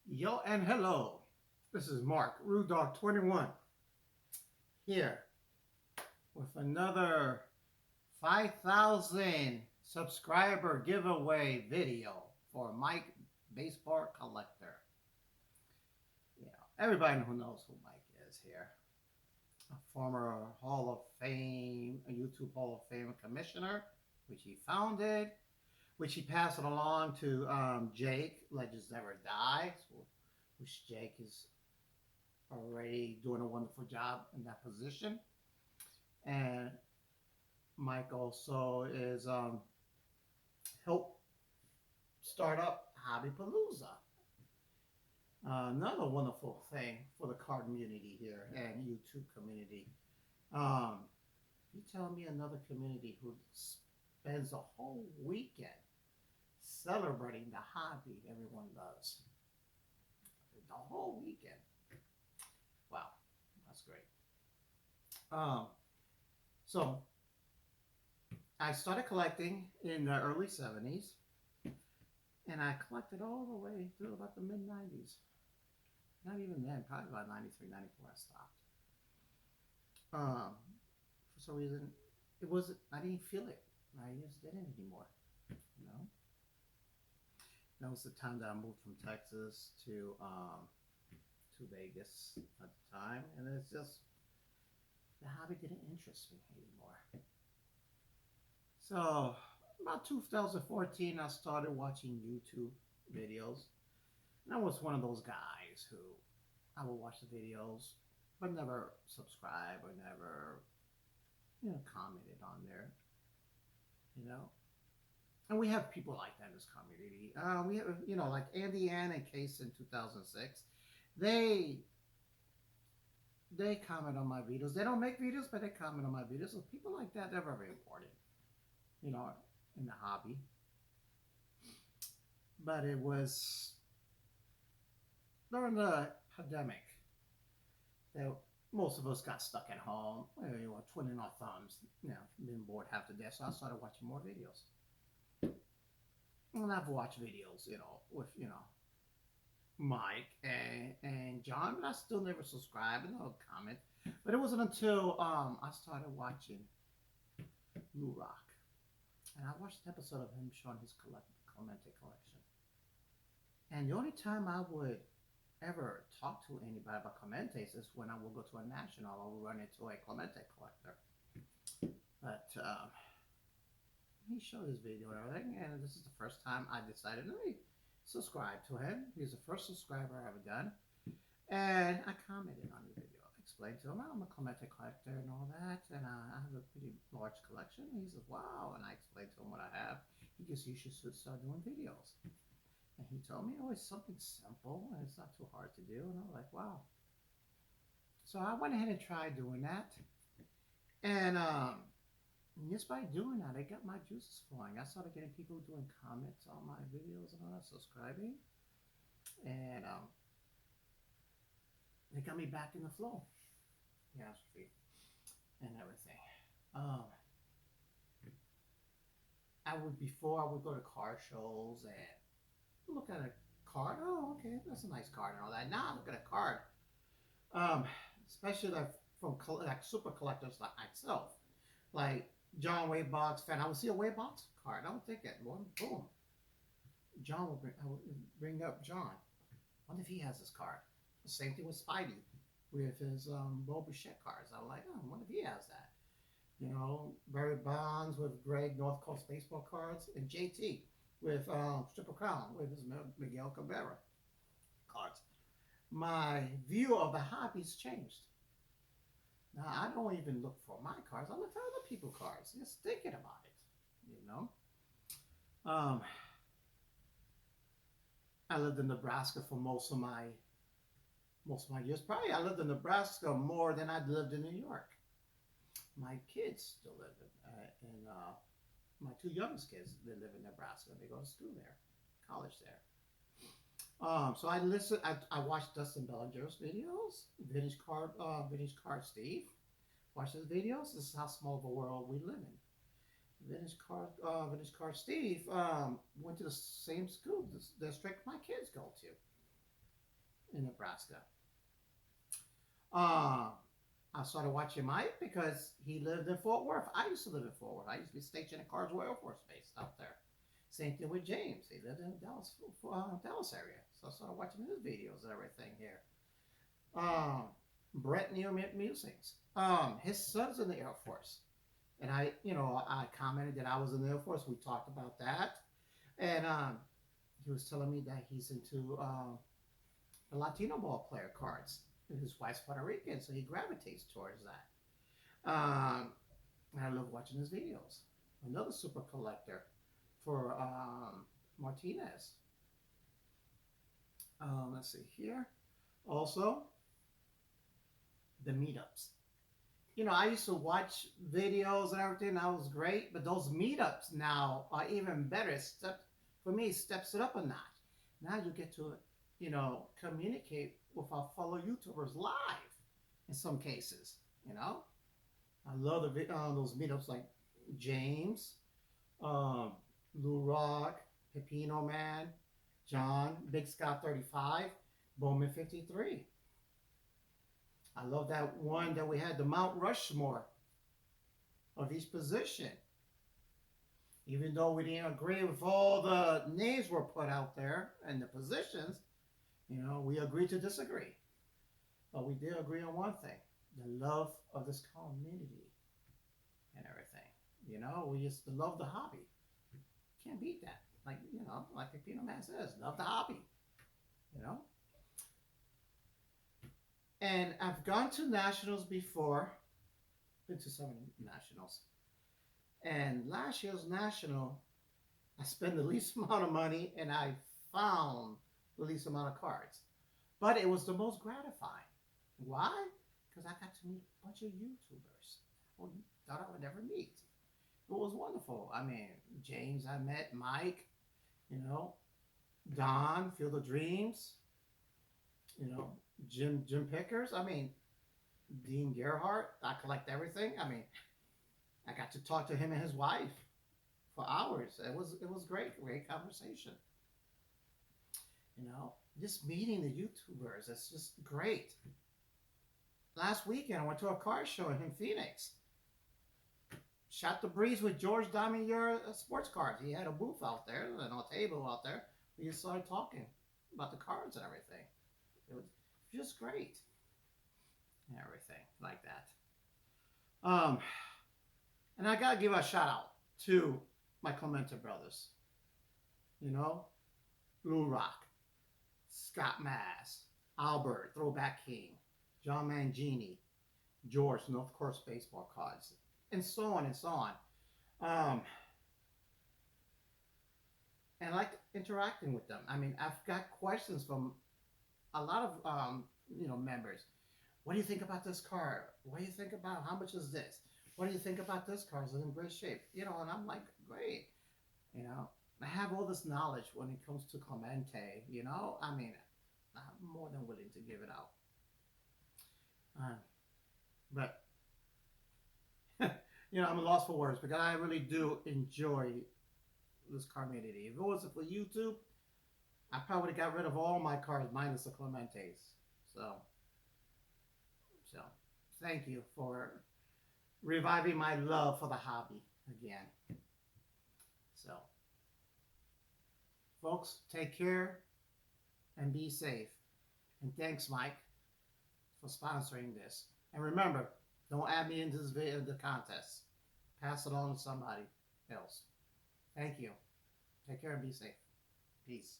Yo and hello. This is Mark, RudeDog21, here with another 5,000 subscriber giveaway video for Mike Baseball Collector. You know, everybody who knows who Mike is here. A former Hall of Fame, a YouTube Hall of Fame commissioner, which he founded, which he passed it along to Jake, Legends Never Die, which Jake is already doing a wonderful job in that position. And Mike also is helped start up Hobby Palooza. Another wonderful thing for the card community here and YouTube community. Um, you tell me another community who spends a whole weekend celebrating the hobby everyone does. The whole weekend. Wow, that's great. Um, so I started collecting in the early 70s, and I collected all the way through about the mid 90s. Not even then, probably about 93, 94, I stopped. For some reason, it wasn't, I didn't feel it. I just didn't anymore. You know? That was the time that I moved from Texas to Vegas at the time, and it's just, the hobby didn't interest me anymore. So, about 2014, I started watching YouTube videos. And I was one of those guys who I would watch the videos, but never subscribe or never, commented on there, you know. And we have people like that in this community. We have, like Andy Ann and Case in 2006. They they comment on my videos. They don't make videos, but they comment on my videos. So people like that, they're very important, you know, in the hobby. But it was during the pandemic that most of us got stuck at home, twiddling our thumbs, being bored half the day. So I started watching more videos. And I've watched videos, with, Mike and John, but I still never subscribed and no comment. But it wasn't until I started watching Blue Rock. And I watched an episode of him showing his Clemente collection. And the only time I would ever talk to anybody about Clementes is when I would go to a national or would run into a Clemente collector. But he showed his video and everything, and this is the first time I decided let me subscribe to him. He's the first subscriber I ever done, and I commented on the video. I explained to him I'm a Clemente collector and all that, and I have a pretty large collection. And he says, "Wow!" And I explained to him what I have. He goes, "You should start doing videos." And he told me, "Oh, it's something simple and it's not too hard to do." And I was like, "Wow!" So I went ahead and tried doing that, and just by doing that, I got my juices flowing. I started getting people doing comments on my videos and all that, subscribing, and they got me back in the flow. Yeah, and everything. Um, before I would go to car shows and look at a card. Oh, okay, that's a nice card and all that. Now I look at a card, um, especially like from like super collectors like myself, like John Waybox fan. I would see a Waybox card. I would think it. Boom. I would bring up John. I wonder if he has this card. The same thing with Spidey with his Bo Bichette cards. I was like, oh, I wonder if he has that. Barry Bonds with Greg North Coast baseball cards, and JT with Triple Crown with his Miguel Cabrera cards. My view of the hobby's changed. Now I don't even look for my cards. I look for other people's cards. Just thinking about it. Um, I lived in Nebraska for most of my years. Probably I lived in Nebraska more than I lived in New York. My kids still live in my two youngest kids. They live in Nebraska. They go to school there, college there. So I watched Dustin Bellinger's videos, Vintage Card Steve. Watch his videos. This is how small of a world we live in. Vintage Card Steve went to the same school district my kids go to. in Nebraska. Um, I started watching Mike because he lived in Fort Worth. I used to live in Fort Worth. I used to be stationed at Carswell Air Force Base out there. Same thing with James. He lived in Dallas, Dallas area. So I started watching his videos and everything here. Um, Brett New Musings. His son's in the Air Force, and I commented that I was in the Air Force. We talked about that, and he was telling me that he's into the Latino ball player cards. His wife's Puerto Rican, so he gravitates towards that. And I love watching his videos. Another super collector for Martinez. Let's see here. Also, the meetups. I used to watch videos and everything. That was great, but those meetups now are even better. For me, it steps it up a notch. Now you get to, communicate with our fellow YouTubers live. In some cases, I love those meetups like James, um, Lou Rock, Pepino Man, John, Big Scott 35, Bowman 53. I love that one that we had, the Mount Rushmore of each position. Even though we didn't agree with all the names were put out there and the positions, we agreed to disagree. But we did agree on one thing: the love of this community and everything. We just love the hobby. Can't beat that. Like Pino Man says, love the hobby. You know. And I've gone to nationals before. Been to some nationals. And last year's national, I spent the least amount of money and I found the least amount of cards. But it was the most gratifying. Why? Because I got to meet a bunch of YouTubers I thought I would never meet. It was wonderful. I mean, James I met, Mike, you know, Don, Field of Dreams, you know, Jim Pickers. I mean, Dean Gerhardt. I collect everything. I mean, I got to talk to him and his wife for hours. It was great conversation. Just meeting the YouTubers. It's just great. Last weekend, I went to a car show in Phoenix. Shot the breeze with George Damier sports cards. He had a booth out there and a table out there. We just started talking about the cards and everything. It was just great. And everything like that. And I gotta give a shout out to my Clemente brothers. Lou Rock, Scott Mass, Albert, Throwback King, John Mangini, George, and of course baseball cards, and so on and so on. Um, and I like interacting with them. I mean, I've got questions from a lot of members. What do you think about this card? What do you think about how much is this? What do you think about this card? Is it in great shape? And I'm like, great. I have all this knowledge when it comes to Clemente. I mean, I'm more than willing to give it out. But I'm lost for words because I really do enjoy this community. If it wasn't for YouTube, I probably would have got rid of all my cards minus the Clementes. So thank you for reviving my love for the hobby again. So, folks, take care and be safe. And thanks, Mike, for sponsoring this. And remember, don't add me into this video, the contest. Pass it on to somebody else. Thank you. Take care and be safe. Peace.